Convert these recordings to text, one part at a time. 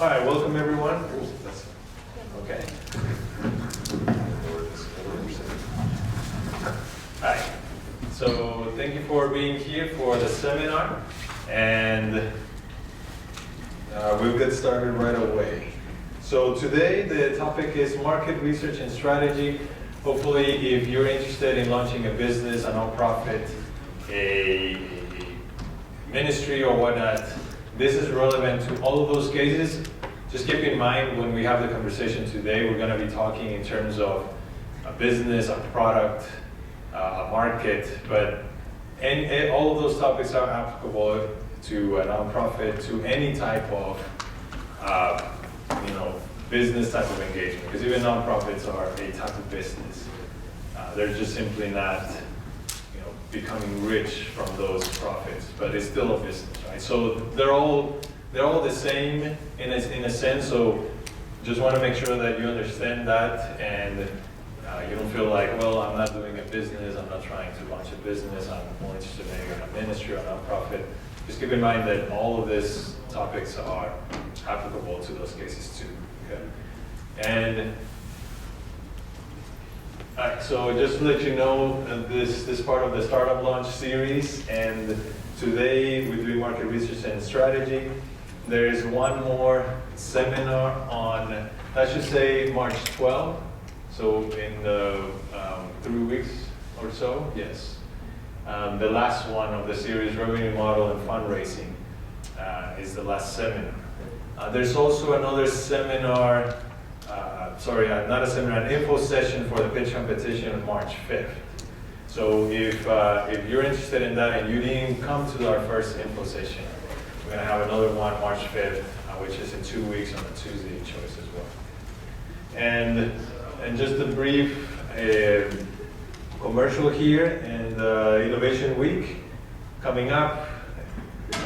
All right, welcome everyone. Okay. Hi. So thank you for being here for the seminar, and we'll get started right away. So today the topic is market research and strategy. Hopefully, if you're interested in launching a business, a nonprofit, a ministry or whatnot, this is relevant to all of those cases. Just keep in mind when we have the conversation today, we're going to be talking in terms of a business, a product, a market, but all of those topics are applicable to a nonprofit, to any type of business type of engagement, because even nonprofits are a type of business. They're just simply not becoming rich from those profits, but it's still a business, right? So they're all the same in a sense. So just want to make sure that you understand that, and you don't feel like, well, I'm not doing a business, I'm not trying to launch a business, I'm more interested in a ministry or a nonprofit. Just keep in mind that all of these topics are applicable to those cases too. Okay? And so just to let you know, this part of the Startup Launch series, and today we're doing market research and strategy. There is one more seminar on, I should say, March 12th, so in 3 weeks or so, yes. The last one of the series, Revenue Model and Fundraising, is the last seminar. There's also another seminar, not a seminar, an info session for the pitch competition on March 5th. So if you're interested in that and you didn't come to our first info session, we're going to have another one March 5th, which is in 2 weeks on a Tuesday choice as well. And just a brief commercial here, and Innovation Week coming up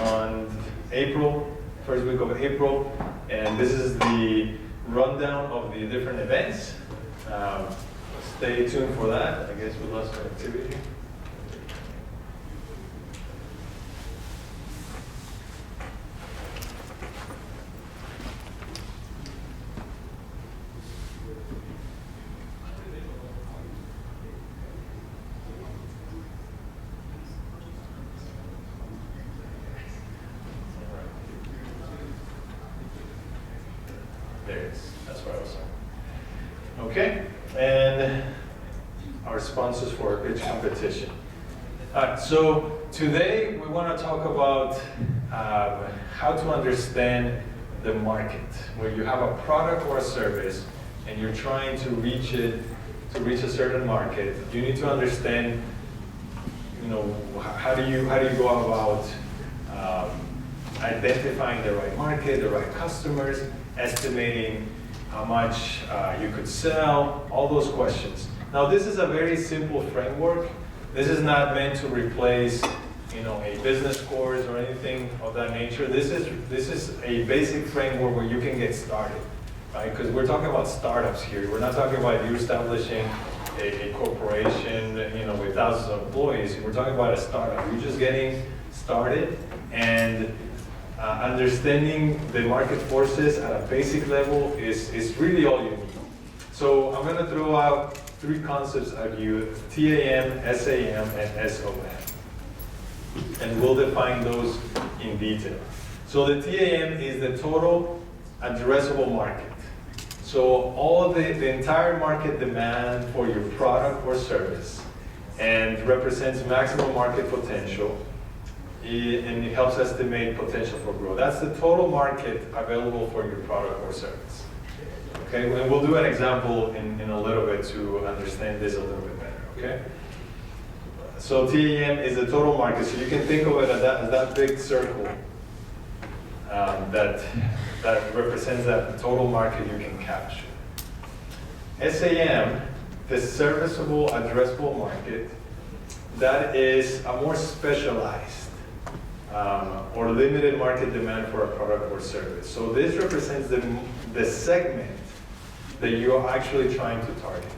on April, first week of April, and this is the rundown of the different events. Stay tuned for that. I guess we lost connectivity. There it is. That's where I was saying. Okay, and our sponsors for our pitch competition. So today we want to talk about how to understand the market. Where you have a product or a service and you're trying to reach a certain market, you need to understand, how do you go about identifying the right market, the right customers, estimating how much you could sell, all those questions. Now this is a very simple framework. This is not meant to replace a business course or anything of that nature. This is a basic framework where you can get started, right? Because we're talking about startups here. We're not talking about you establishing a corporation with thousands of employees. We're talking about a startup. You're just getting started, and understanding the market forces at a basic level is really all you need. So I'm going to throw out 3 concepts at you: TAM, SAM, and SOM. And we'll define those in detail. So the TAM is the total addressable market. So all of the entire market demand for your product or service, and represents maximum market potential, and it helps estimate potential for growth. That's the total market available for your product or service. Okay, and we'll do an example in a little bit to understand this a little bit better, okay? So TAM is the total market, so you can think of it as that big circle that represents that total market you can capture. SAM, the serviceable addressable market, that is a more specialized or limited market demand for a product or service. So this represents the segment that you're actually trying to target.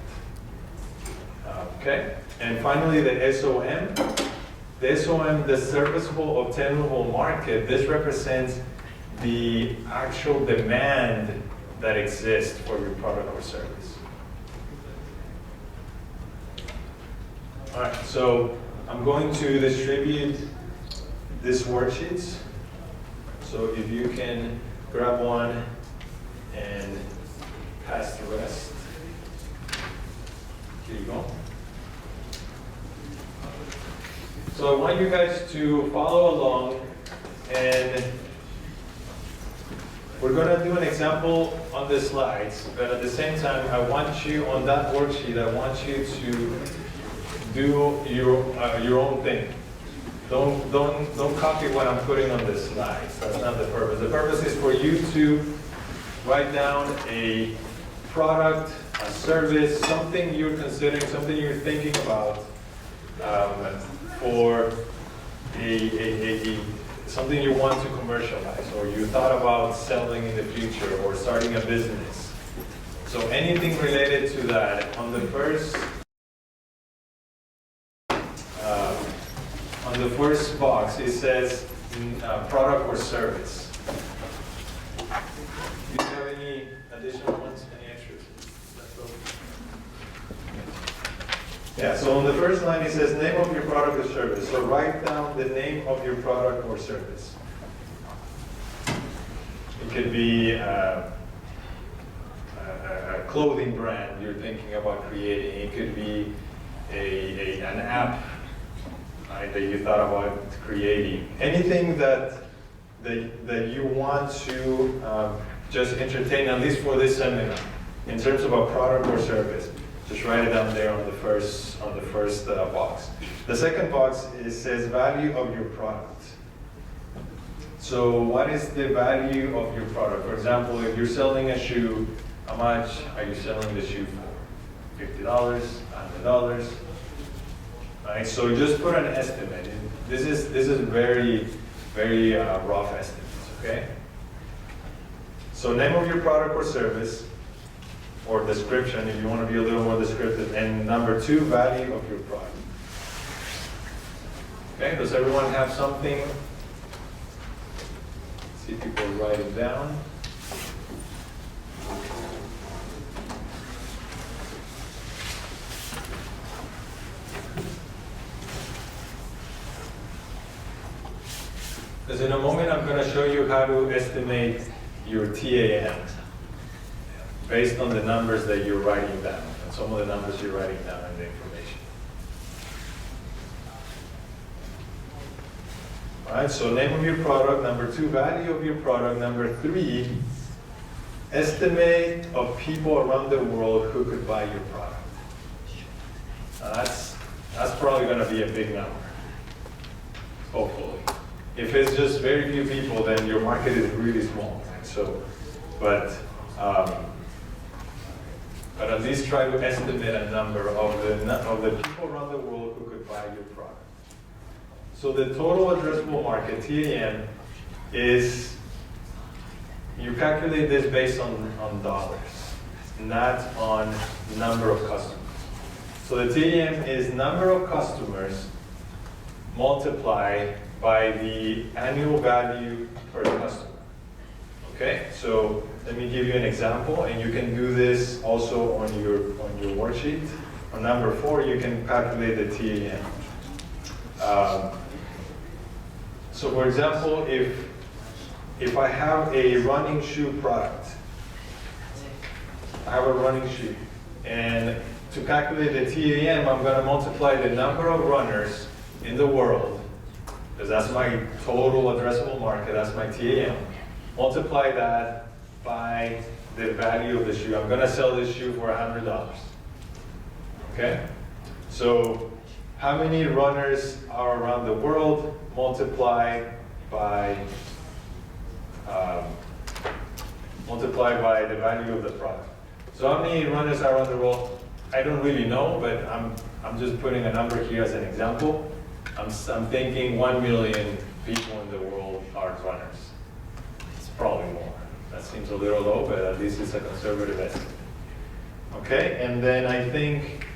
Okay? And finally, the SOM. The SOM, the serviceable obtainable market, this represents the actual demand that exists for your product or service. All right, so I'm going to distribute these worksheets. So if you can grab one and pass the rest. Here you go. So I want you guys to follow along, and we're going to do an example on the slides, but at the same time, I want you on that worksheet, I want you to do your own thing. Don't copy what I'm putting on the slides. That's not the purpose. The purpose is for you to write down a product, a service, something you're considering, something you're thinking about, for something you want to commercialize, or you thought about selling in the future, or starting a business. So anything related to that. On the first box, it says product or service. Do you have any additional ones? Any extras? Yeah, so on the first line it says name of your product or service. So write down the name of your product or service. It could be a clothing brand you're thinking about creating. It could be an app, right, that you thought about creating. Anything that you want to just entertain, at least for this seminar, in terms of a product or service. Just write it down there on the first box. The second box, it says value of your product. So what is the value of your product? For example, if you're selling a shoe, how much are you selling the shoe for? $50, $100? Right, so just put an estimate. This is very, very rough estimates, okay? So name of your product or service, or description if you want to be a little more descriptive, and number 2, value of your product. Okay, does everyone have something? Let's see if people write it down. Because in a moment I'm going to show you how to estimate your TAM based on the numbers that you're writing down, and some of the numbers you're writing down in the information. All right, so name of your product, number 2, value of your product, number 3, estimate of people around the world who could buy your product. Now that's probably going to be a big number, hopefully. If it's just very few people, then your market is really small, right? So, but at least try to estimate a number of the people around the world who could buy your product. So the total addressable market, TAM, is, you calculate this based on dollars, not on number of customers. So the TAM is number of customers multiplied by the annual value per customer. Okay, so let me give you an example, and you can do this also on your worksheet. On number 4, you can calculate the TAM. So for example, if I have a running shoe product, I have a running shoe, and to calculate the TAM, I'm going to multiply the number of runners in the world, because that's my total addressable market, that's my TAM. Multiply that by the value of the shoe. I'm going to sell this shoe for $100. Okay? So how many runners are around the world multiplied by the value of the product. So how many runners are around the world? I don't really know, but I'm just putting a number here as an example. I'm thinking 1 million people in the world are runners. It's probably more. That seems a little low, but at least it's a conservative estimate. Okay, and then I think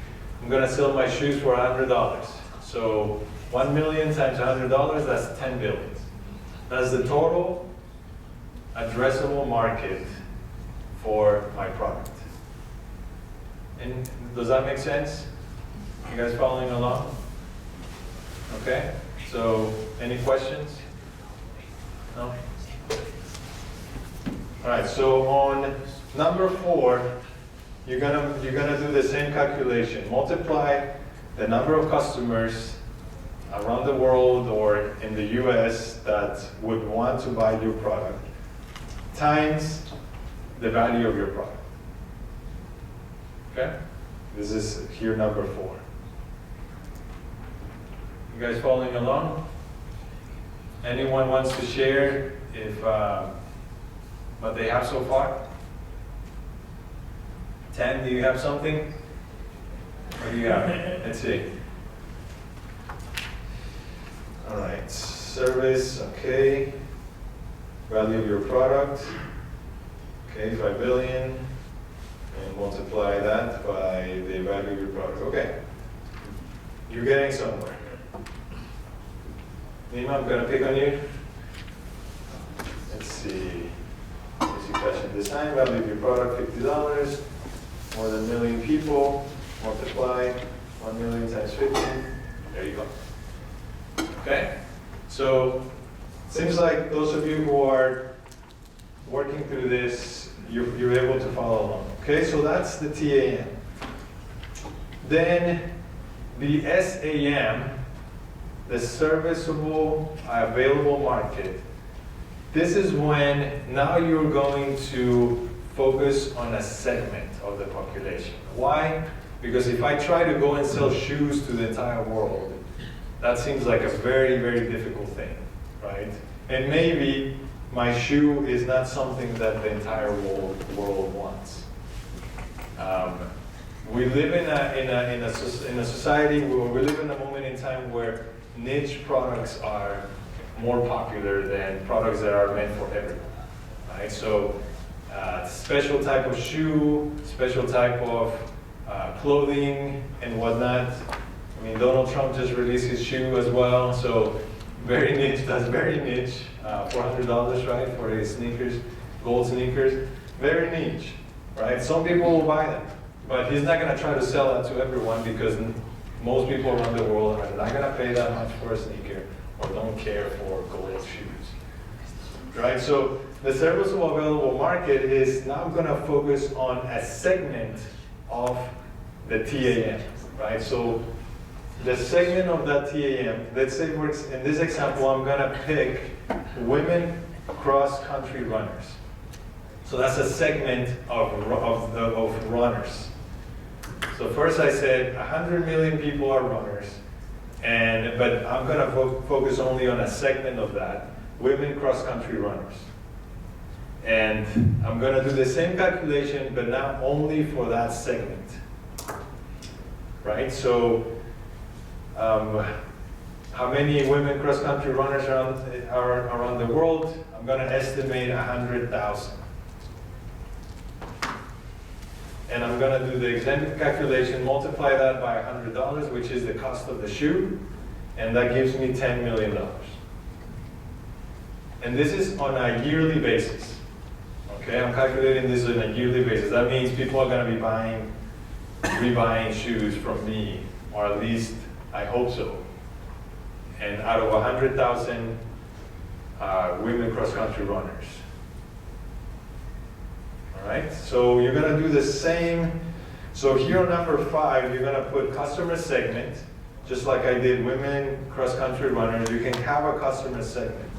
I'm going to sell my shoes for $100. So 1 million times $100, that's 10 billion. That's the total addressable market for my product. And does that make sense? You guys following along? Okay, so any questions? No? All right, so on number 4, you're gonna do the same calculation. Multiply the number of customers around the world or in the US that would want to buy your product times the value of your product. Okay? This is here number 4. You guys following along? Anyone wants to share if what they have so far? Tam, do you have something? What do you have? Let's see. All right, service, okay. Value of your product, okay, 5 billion. And multiply that by the value of your product. Okay. You're getting somewhere. Nima, I'm gonna pick on you. Let's see. Basic fashion design, value of your product, $50. More than 1 million people. Multiply 1 million times 50. There you go. Okay? So, seems like those of you who are working through this, you're able to follow along. Okay, so that's the TAM. Then the SAM, the serviceable available market. This is when now you're going to focus on a segment of the population. Why? Because if I try to go and sell shoes to the entire world, that seems like a very, very difficult thing, right? And maybe my shoe is not something that the entire world wants. We live in a society where we live in a moment in time where niche products are more popular than products that are meant for everyone, right? So, special type of shoe, special type of clothing and whatnot. I mean, Donald Trump just released his shoe as well, so very niche. That's very niche. $400, right, for his sneakers, gold sneakers. Very niche, right? Some people will buy them, but he's not going to try to sell that to everyone because most people around the world are not going to pay that much for a sneaker or don't care for gold shoes, right? So the serviceable available market is now going to focus on a segment of the TAM, right? So the segment of that TAM, let's say in this example, I'm going to pick women cross-country runners. So that's a segment of runners. So first I said 100 million people are runners, but I'm going to focus only on a segment of that, women cross-country runners. And I'm going to do the same calculation, but now only for that segment, right? So how many women cross-country runners are around the world? I'm going to estimate 100,000. And I'm going to do the exact calculation, multiply that by $100, which is the cost of the shoe, and that gives me $10 million. And this is on a yearly basis. Okay, I'm calculating this on a yearly basis. That means people are going to be rebuying shoes from me, or at least I hope so. And out of 100,000 women cross-country runners. All right, so you're going to do the same. So here on number 5, you're going to put customer segment, just like I did women cross-country runners. You can have a customer segment,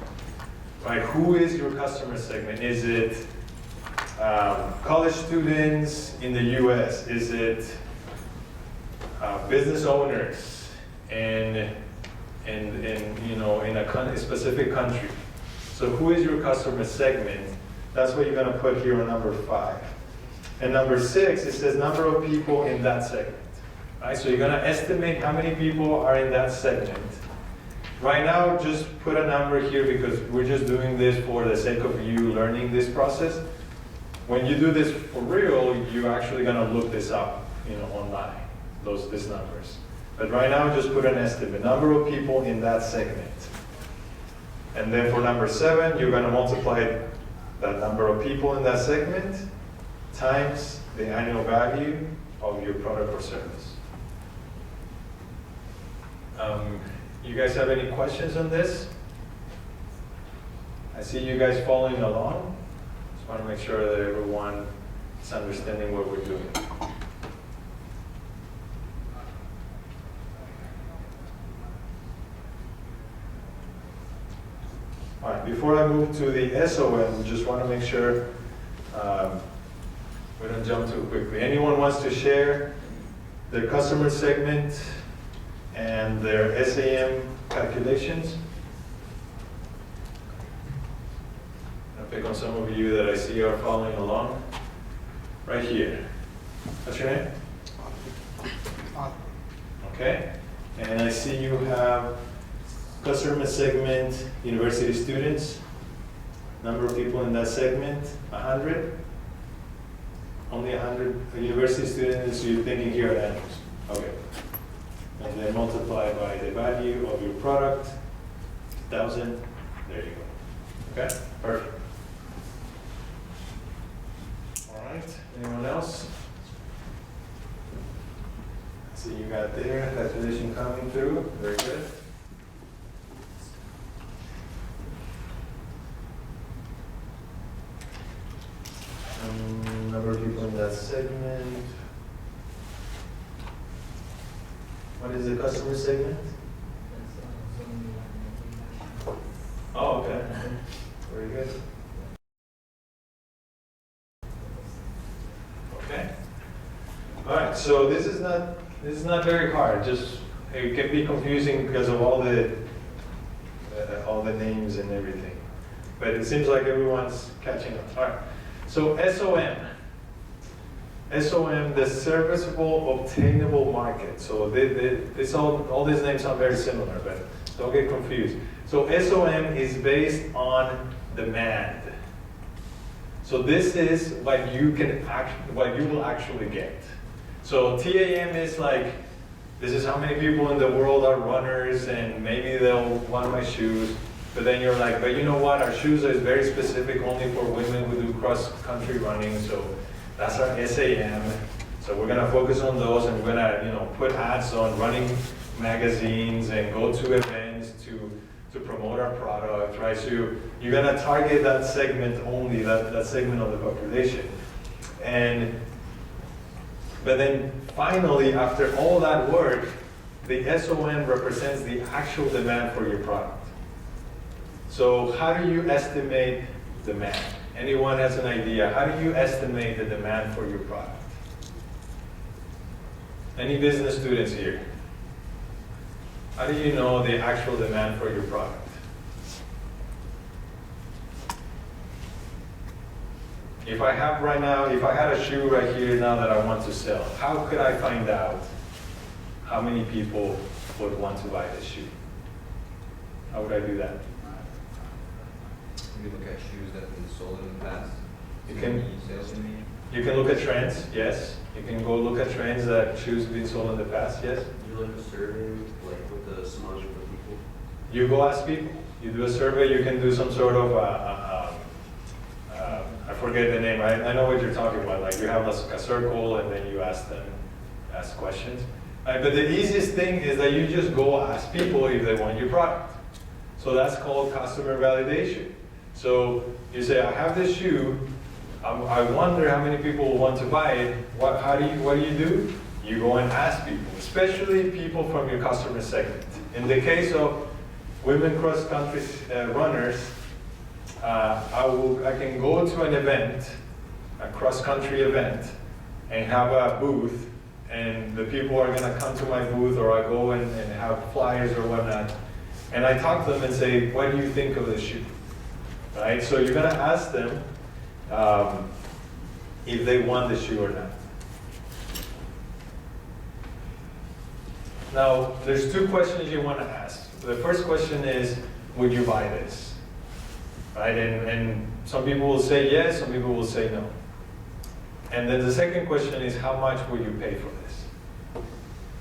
right? Who is your customer segment? Is it college students in the U.S.? Is it business owners in a specific country? So who is your customer segment? That's what you're going to put here on number 5. And number 6, it says number of people in that segment. Right? So you're going to estimate how many people are in that segment. Right now, just put a number here because we're just doing this for the sake of you learning this process. When you do this for real, you're actually going to look this up, online, these numbers. But right now, just put an estimate, number of people in that segment. And then for number 7, you're going to multiply it the number of people in that segment times the annual value of your product or service. You guys have any questions on this? I see you guys following along. Just want to make sure that everyone is understanding what we're doing. All right, before I move to the SOM, just want to make sure we don't jump too quickly. Anyone wants to share their customer segment and their SAM calculations? I'll pick on some of you that I see are following along. Right here. What's your name? Okay. And I see you have customer segment, university students. Number of people in that segment, 100. Only 100 university students you're thinking here at Andrews. Okay. And then multiply by the value of your product, 1,000. There you go. Okay, perfect. All right, anyone else? See you got there, calculation coming through. Very good. Number of people in that segment. What is the customer segment? Oh, okay. Very good. Okay. All right. So this is not very hard. Just it can be confusing because of all the names and everything. But it seems like everyone's catching up. All right. So SOM. SOM, the serviceable obtainable market. So all these names sound very similar, but don't get confused. So SOM is based on demand. So this is what you will actually get. So TAM is like, this is how many people in the world are runners, and maybe they'll want my shoes. But then you're like, but you know what? Our shoes are very specific, only for women who do cross-country running. So that's our SAM. So we're gonna focus on those, and we're gonna, put ads on running magazines and go to events to promote our product, right? So you're gonna target that segment only, that segment of the population. But then finally, after all that work, the SOM represents the actual demand for your product. So how do you estimate demand? Anyone has an idea? How do you estimate the demand for your product? Any business students here? How do you know the actual demand for your product? If I had a shoe right here now that I want to sell, how could I find out how many people would want to buy this shoe? How would I do that? You look at shoes that have been sold in the past. You can look at trends, yes. You can go look at trends that shoes have been sold in the past, yes. You like a survey, like with the smudge of the people? You go ask people. You do a survey. You can do some sort of I forget the name. I know what you're talking about. Like you have a circle, and then you ask questions. But the easiest thing is that you just go ask people if they want your product. So that's called customer validation. So you say, I have this shoe. I wonder how many people will want to buy it. What do you do? You go and ask people, especially people from your customer segment. In the case of women cross-country runners, I can go to an event, a cross-country event, and have a booth, and the people are going to come to my booth, or I go and have flyers or whatnot, and I talk to them and say, what do you think of this shoe? Right? So you're going to ask them if they want the shoe or not. Now, there's two questions you want to ask. The first question is, would you buy this? Right? And some people will say yes, some people will say no. And then the second question is, how much will you pay for this?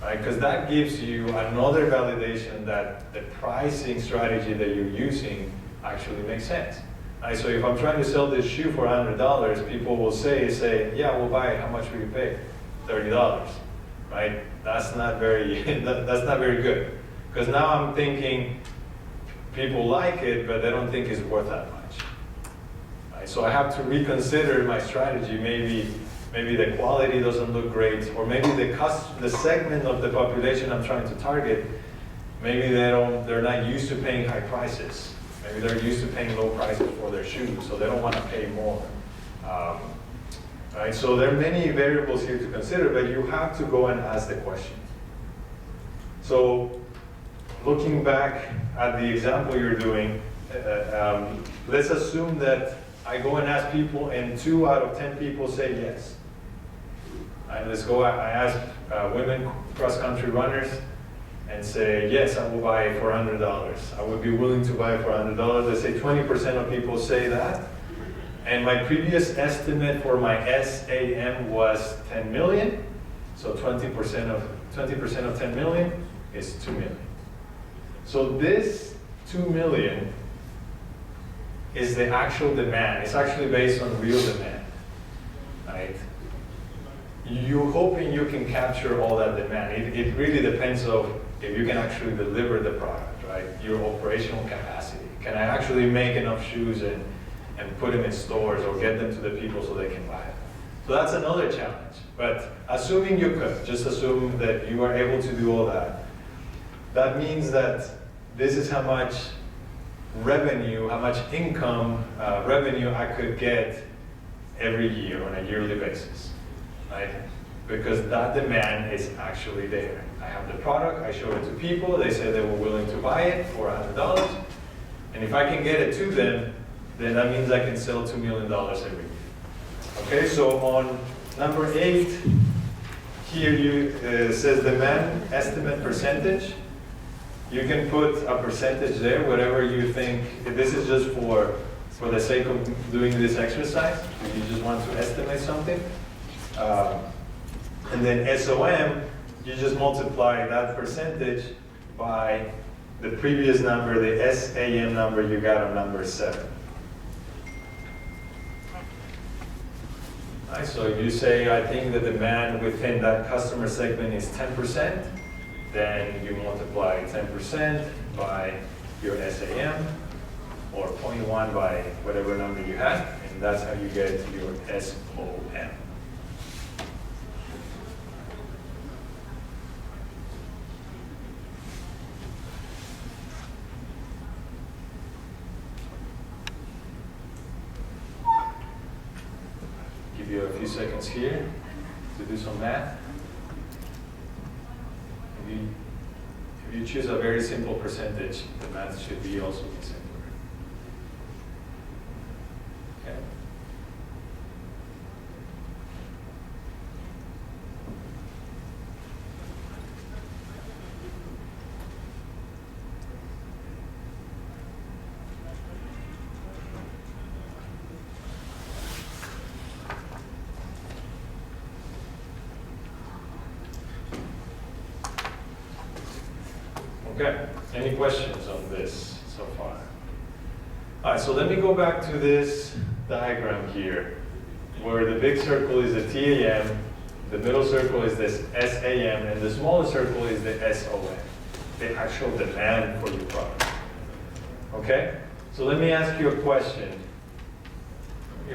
Right? Because that gives you another validation that the pricing strategy that you're using actually makes sense. Right? So if I'm trying to sell this shoe for $100, people will say, yeah, we'll buy it. How much will you pay? $30, right? That's not very, that's not very good. Because now I'm thinking people like it, but they don't think it's worth that much. Right? So I have to reconsider my strategy. Maybe the quality doesn't look great, or maybe the segment of the population I'm trying to target, maybe they're not used to paying high prices. Maybe they're used to paying low prices for their shoes, so they don't want to pay more. Right? So there are many variables here to consider, but you have to go and ask the question. So looking back at the example you're doing, let's assume that I go and ask people, and 2 out of 10 people say yes. And let's go, I ask women cross-country runners and say, yes, I will buy it for $100. I would be willing to buy it for $100. Let's say 20% of people say that. And my previous estimate for my SAM was 10 million. So 20% of 10 million is 2 million. So this 2 million is the actual demand. It's actually based on real demand, right? You're hoping you can capture all that demand. It really depends on if you can actually deliver the product, right? Your operational capacity. Can I actually make enough shoes and put them in stores or get them to the people so they can buy it? So that's another challenge. But assuming you could, just assume that you are able to do all that, that means that this is how much revenue, how much income revenue I could get every year on a yearly basis, right? Because that demand is actually there. I have the product, I show it to people, they say they were willing to buy it for $100, and if I can get it to them, then that means I can sell $2 million every year. Okay, so on number 8, here you says demand estimate percentage. You can put a percentage there, whatever you think. This is just for the sake of doing this exercise. If you just want to estimate something. And then SOM, you just multiply that percentage by the previous number, the SAM number you got on number 7. Right, so if you say, I think the demand within that customer segment is 10%, then you multiply 10% by your SAM, or 0.1 by whatever number you had, and that's how you get your SOM. Give you a few seconds here to do some math. If you choose a very simple percentage, the math should be also be simpler. Okay. Okay, any questions on this so far? All right, so let me go back to this diagram here, where the big circle is the TAM, the middle circle is this SAM, and the smaller circle is the SOM, the actual demand for your product. Okay, so let me ask you a question.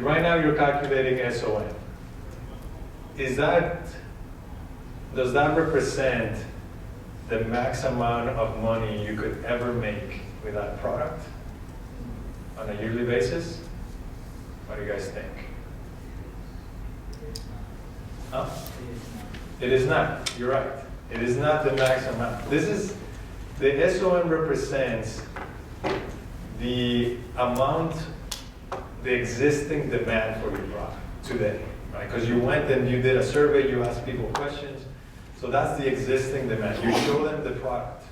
Right now you're calculating SOM. Does that represent the max amount of money you could ever make with that product on a yearly basis? What do you guys think? Huh? It is not. You're right. It is not the max amount. This is, the SOM represents the amount, the existing demand for your product today, right? Because you went and you did a survey, you asked people questions. So that's the existing demand. You show them the product.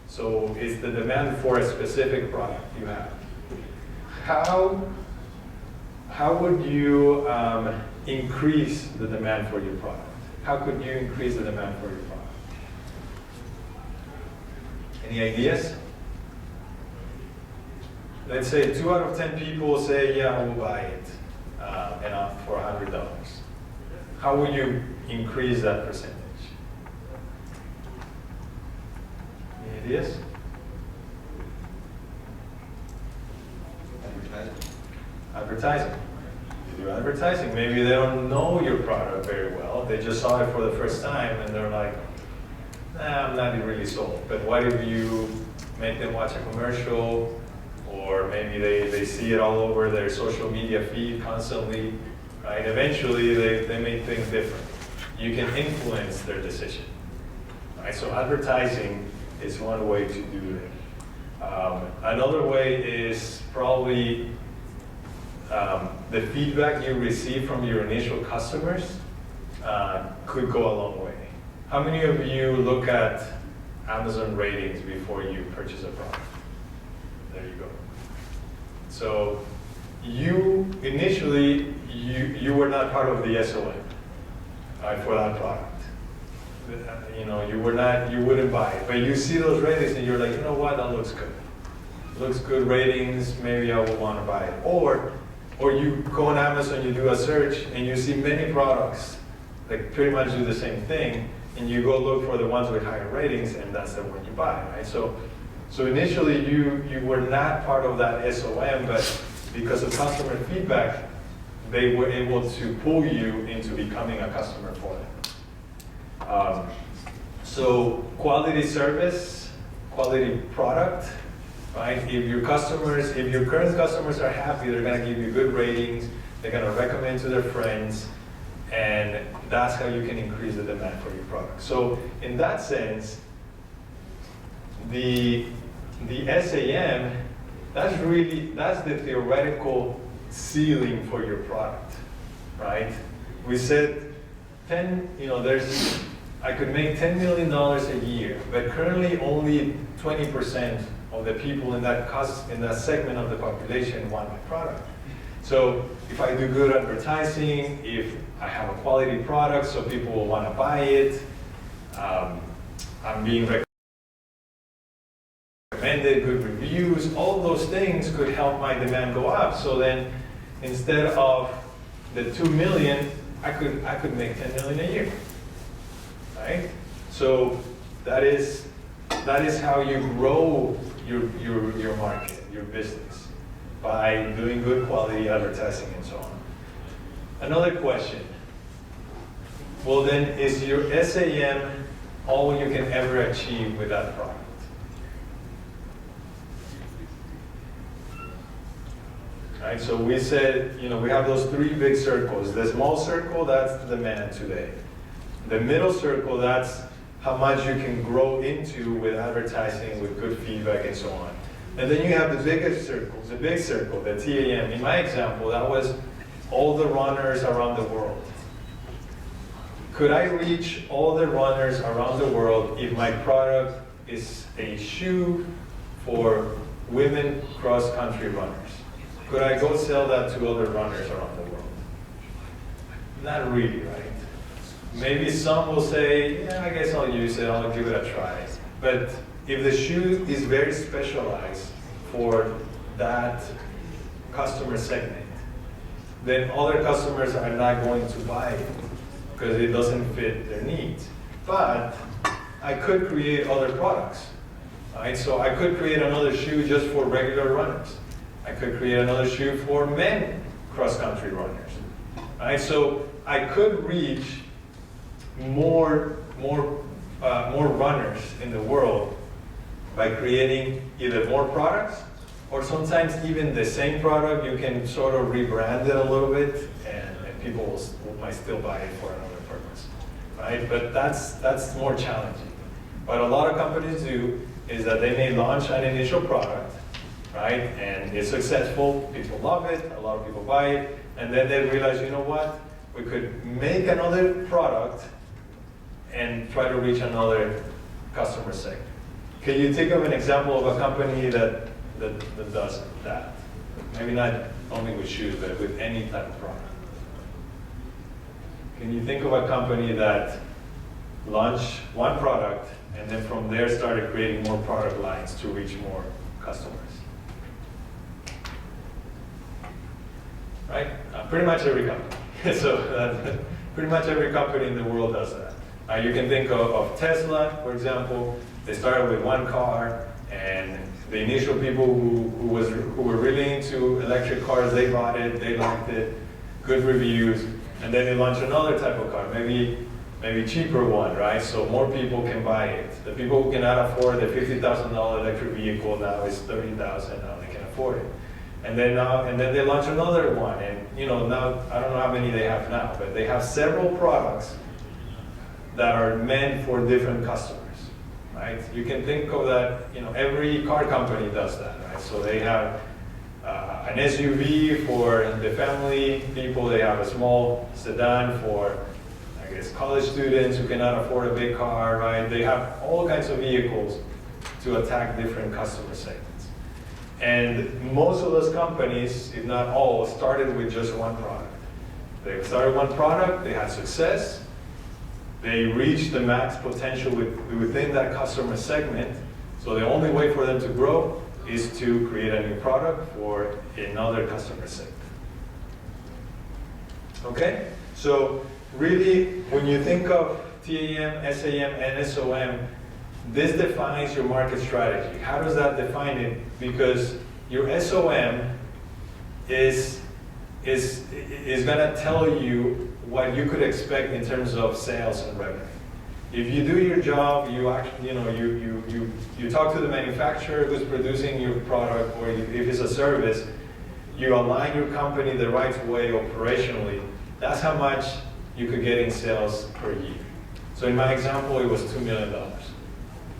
So it's the demand for a specific product you have. How would you increase the demand for your product? How could you increase the demand for your product? Any ideas? let's say 2 out of 10 people say, yeah, I will buy it for $100. How would you increase that percentage? Any ideas? Advertising. Advertising. You do advertising. Maybe they don't know your product very well. They just saw it for the first time and they're like, nah, I'm not really sold. But what if you make them watch a commercial, or maybe they see it all over their social media feed constantly, right? Eventually they may think different. You can influence their decision, right? So advertising is one way to do it. Another way is probably the feedback you receive from your initial customers could go a long way. How many of you look at Amazon ratings before you purchase a product? There you go. So you initially, you were not part of the SOM for that product. You know, you wouldn't buy it, but you see those ratings and you're like, you know what, that looks good. Looks good ratings, maybe I will want to buy it. Or you go on Amazon, you do a search, and you see many products that pretty much do the same thing, and you go look for the ones with higher ratings, and that's the one you buy, right? So initially you were not part of that SOM, but because of customer feedback, they were able to pull you into becoming a customer for them. So quality service, quality product, right? If your current customers are happy, they're gonna give you good ratings, they're gonna recommend to their friends, and that's how you can increase the demand for your product. So in that sense, the SAM, that's the theoretical ceiling for your product, right? We said I could make $10 million a year, but currently only 20% of the people in that segment of the population want my product. So if I do good advertising, if I have a quality product so people will want to buy it, I'm being recommended, good reviews, all those things could help my demand go up. So then instead of the 2 million, I could make 10 million a year, right? So that is how you grow your market, your business, by doing good quality advertising and so on. Another question. Well then, is your SAM all you can ever achieve with that product? Right, so we said, we have those 3 big circles. The small circle, that's the demand today. The middle circle, that's how much you can grow into with advertising, with good feedback, and so on. And then you have the biggest circles, the big circle, the TAM. In my example, that was all the runners around the world. Could I reach all the runners around the world if my product is a shoe for women cross-country runners? Could I go sell that to other runners around the world? Not really, right? Maybe some will say, yeah, I guess I'll use it, I'll give it a try. But if the shoe is very specialized for that customer segment, then other customers are not going to buy it because it doesn't fit their needs. But I could create other products, right? So I could create another shoe just for regular runners. I could create another shoe for men cross-country runners, right? So I could reach more runners in the world by creating either more products, or sometimes even the same product, you can sort of rebrand it a little bit, and people might still buy it for another purpose, right? But that's more challenging. What a lot of companies do is that they may launch an initial product, right? And it's successful, people love it, a lot of people buy it, and then they realize, you know what? We could make another product and try to reach another customer segment. Can you think of an example of a company that does that? Maybe not only with shoes, but with any type of product. Can you think of a company that launched one product and then from there started creating more product lines to reach more customers? Pretty much every company. So pretty much every company in the world does that. You can think of Tesla, for example. They started with one car, and the initial people who were really into electric cars, they bought it, they liked it, good reviews, and then they launched another type of car, maybe cheaper one, right? So more people can buy it. The people who cannot afford the $50,000 electric vehicle now is $30,000. Now they can afford it. And then they launch another one, and now I don't know how many they have now, but they have several products that are meant for different customers, right? You can think of that. Every car company does that, right? So they have an SUV for the family people. They have a small sedan for, I guess, college students who cannot afford a big car, right? They have all kinds of vehicles to attack different customer segments. And most of those companies, if not all, started with just one product. They started one product, they had success, they reached the max potential within that customer segment. So the only way for them to grow is to create a new product for another customer segment. Okay? So really, when you think of TAM, SAM, and SOM, this defines your market strategy. How does that define it? Because your SOM is going to tell you what you could expect in terms of sales and revenue. If you do your job, you talk to the manufacturer who's producing your product, or if it's a service, you align your company the right way operationally. That's how much you could get in sales per year. So in my example, it was $2 million.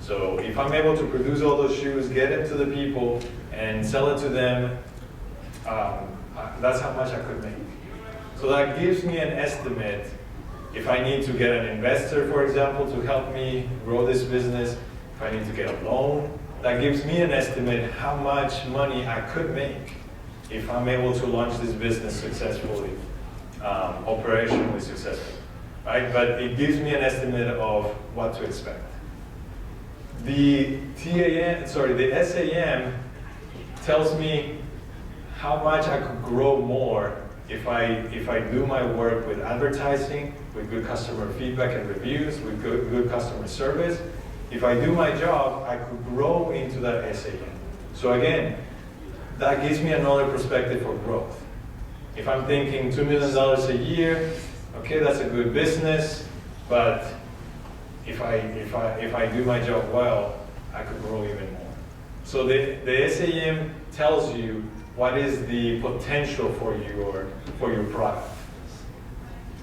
So if I'm able to produce all those shoes, get them to the people, and sell it to them, that's how much I could make. So that gives me an estimate. If I need to get an investor, for example, to help me grow this business, if I need to get a loan, that gives me an estimate how much money I could make if I'm able to launch this business successfully, operationally successfully, right? But it gives me an estimate of what to expect. The SAM tells me how much I could grow more if I do my work with advertising, with good customer feedback and reviews, with good customer service. If I do my job, I could grow into that SAM. So again, that gives me another perspective for growth. If I'm thinking $2 million a year, okay, that's a good business, but if I do my job well, I could grow even more. So the SAM tells you what is the potential for your product.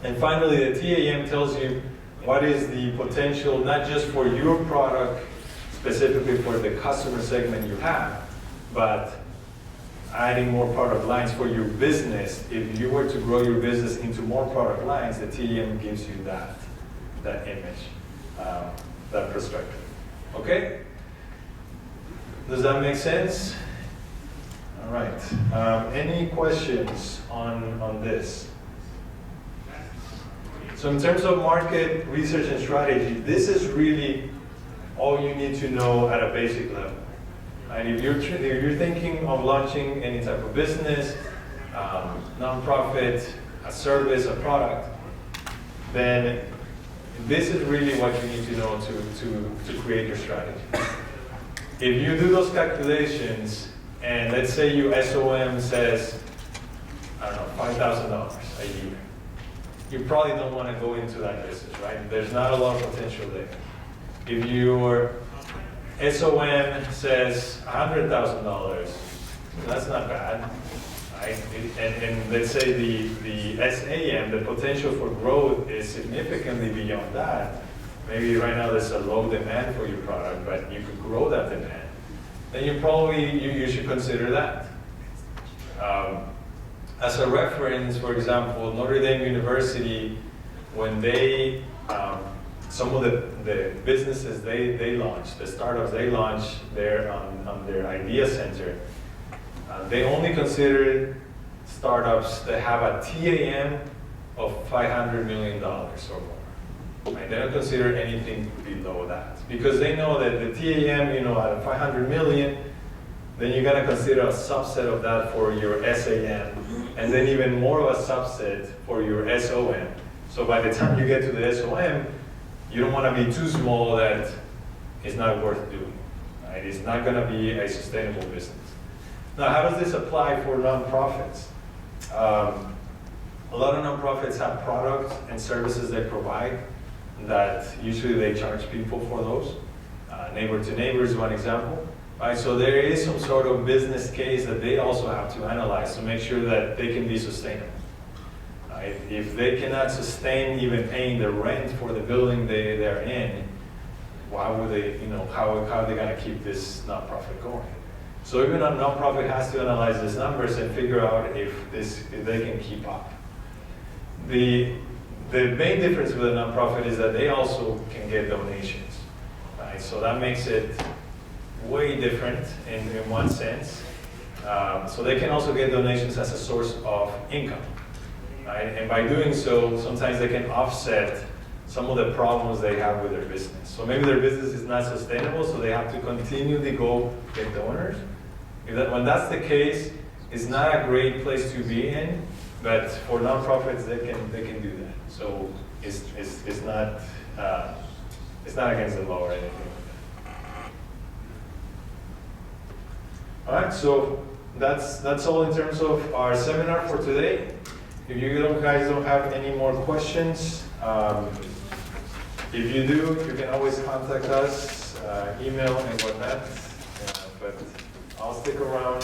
And finally, the TAM tells you what is the potential not just for your product, specifically for the customer segment you have, but adding more product lines for your business. If you were to grow your business into more product lines, the TAM gives you that image, that perspective. Okay? Does that make sense? All right. Any questions on this? So in terms of market research and strategy, this is really all you need to know at a basic level. And if you're thinking of launching any type of business, nonprofit, a service, a product, then this is really what you need to know to create your strategy. If you do those calculations, and let's say your SOM says, I don't know, $5,000 a year, you probably don't want to go into that business, right? There's not a lot of potential there. If your SOM says $100,000, that's not bad, right? And let's say the SAM, the potential for growth, is significantly beyond that. Maybe right now there's a low demand for your product, but you could grow that demand. Then you should consider that. As a reference, for example, Notre Dame University, when they, some of the businesses they launched, the startups they launched there on their Idea Center, they only considered startups that have a TAM of $500 million or more. Right? They don't consider anything below that, because they know that the TAM, at 500 million, then you gotta consider a subset of that for your SAM and then even more of a subset for your SOM. So by the time you get to the SOM, you don't want to be too small that it's not worth doing. Right? It's not going to be a sustainable business. Now, how does this apply for nonprofits? A lot of nonprofits have products and services they provide that usually they charge people for those. Neighbor to Neighbor is one example. Right? So there is some sort of business case that they also have to analyze to make sure that they can be sustainable. Right? If they cannot sustain even paying the rent for the building they're in, why would they, how are they going to keep this nonprofit going? So even a nonprofit has to analyze these numbers and figure out if they can keep up. The main difference with a nonprofit is that they also can get donations, right? So that makes it way different in one sense. So they can also get donations as a source of income, right? And by doing so, sometimes they can offset some of the problems they have with their business. So maybe their business is not sustainable, so they have to continually go get donors. When that's the case, it's not a great place to be in, but for nonprofits, they can do that. So it's not against the law or anything like that. All right, so that's all in terms of our seminar for today. If you guys don't have any more questions, if you do, you can always contact us, email and whatnot. But I'll stick around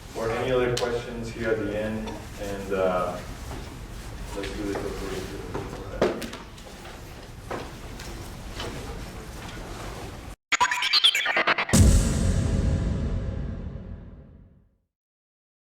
for any other questions here at the end, and let's do this.